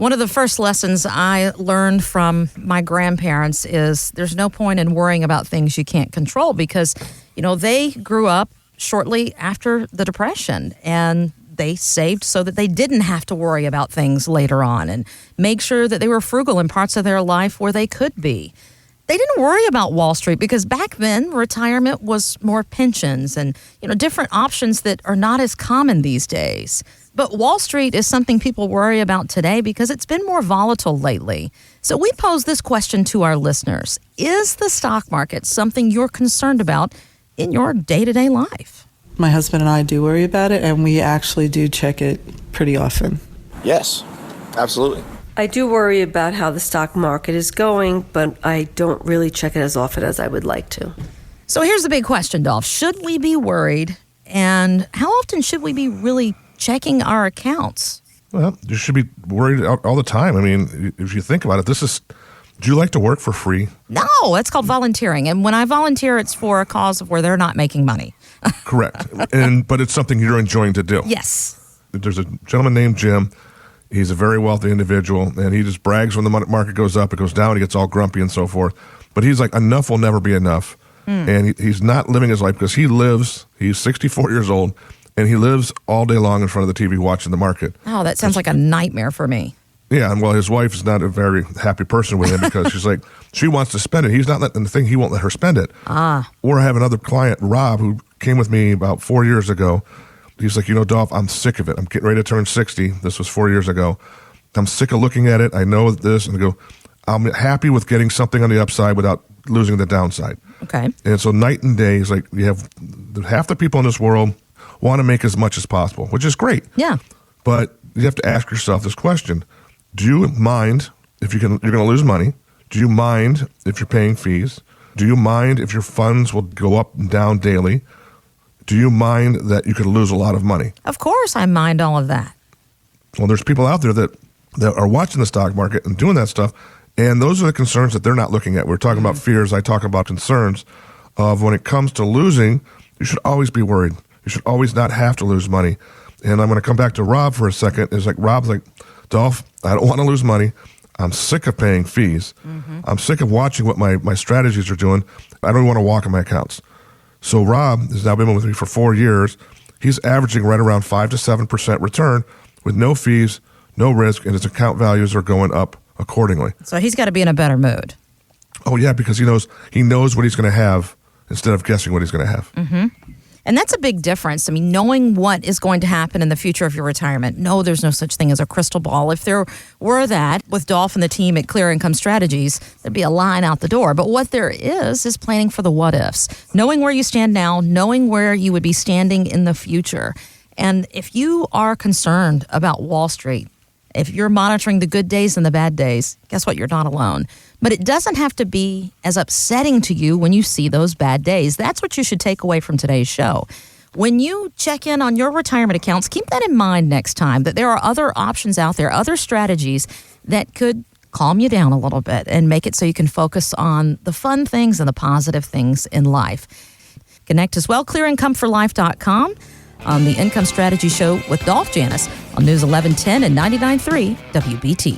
One of the first lessons I learned from my grandparents is there's no point in worrying about things you can't control because, they grew up shortly after the Depression and they saved so that they didn't have to worry about things later on and make sure that they were frugal in parts of their life where they could be. They didn't worry about Wall Street because back then retirement was more pensions and, different options that are not as common these days. But Wall Street is something people worry about today because it's been more volatile lately. So we pose this question to our listeners. Is the stock market something you're concerned about in your day-to-day life? My husband and I do worry about it, and we actually do check it pretty often. Yes, absolutely. I do worry about how the stock market is going, but I don't really check it as often as I would like to. So here's the big question, Dolph. Should we be worried? And how often should we be really checking our accounts? Well, you should be worried all the time. I mean, if you think about it, do you like to work for free? No, that's called volunteering. And when I volunteer, it's for a cause where they're not making money. Correct. But it's something you're enjoying to do. Yes. There's a gentleman named Jim. He's a very wealthy individual, and he just brags when the market goes up, it goes down, he gets all grumpy and so forth. But he's like, enough will never be enough. And he's not living his life because he's 64 years old, and he lives all day long in front of the TV watching the market. Oh, that sounds like a nightmare for me. Yeah, and his wife is not a very happy person with him because she's like, she wants to spend it. He's not letting the thing, he won't let her spend it. Or I have another client, Rob, who came with me about 4 years ago. He's like, Dolph, I'm sick of it. I'm getting ready to turn 60. This was 4 years ago. I'm sick of looking at it. I know this. And I go, I'm happy with getting something on the upside without losing the downside. Okay. And so night and day, it's like you have half the people in this world want to make as much as possible, which is great. Yeah. But you have to ask yourself this question. Do you mind if you're going to lose money? Do you mind if you're paying fees? Do you mind if your funds will go up and down daily? Do you mind that you could lose a lot of money? Of course I mind all of that. Well, there's people out there that are watching the stock market and doing that stuff, and those are the concerns that they're not looking at. We're talking about fears. I talk about concerns of when it comes to losing, you should always be worried. You should always not have to lose money. And I'm going to come back to Rob for a second. It's like, Rob's like, Dolph, I don't want to lose money. I'm sick of paying fees. I'm sick of watching what my strategies are doing. I don't want to walk in my accounts. So Rob has now been with me for 4 years. He's averaging right around 5 to 7% return with no fees, no risk, and his account values are going up accordingly. So he's got to be in a better mood. Oh, yeah, because he knows what he's going to have instead of guessing what he's going to have. And that's a big difference. I mean, knowing what is going to happen in the future of your retirement. No, there's no such thing as a crystal ball. If there were that with Dolph and the team at Clear Income Strategies, there'd be a line out the door. But what there is planning for the what ifs. Knowing where you stand now, knowing where you would be standing in the future. And if you are concerned about Wall Street, if you're monitoring the good days and the bad days, guess what? You're not alone. But it doesn't have to be as upsetting to you when you see those bad days. That's what you should take away from today's show. When you check in on your retirement accounts, keep that in mind next time, that there are other options out there, other strategies that could calm you down a little bit and make it so you can focus on the fun things and the positive things in life. Connect as well, clearincomeforlife.com. On the Income Strategy Show with Dolph Janis on News 1110 and 99.3 WBT.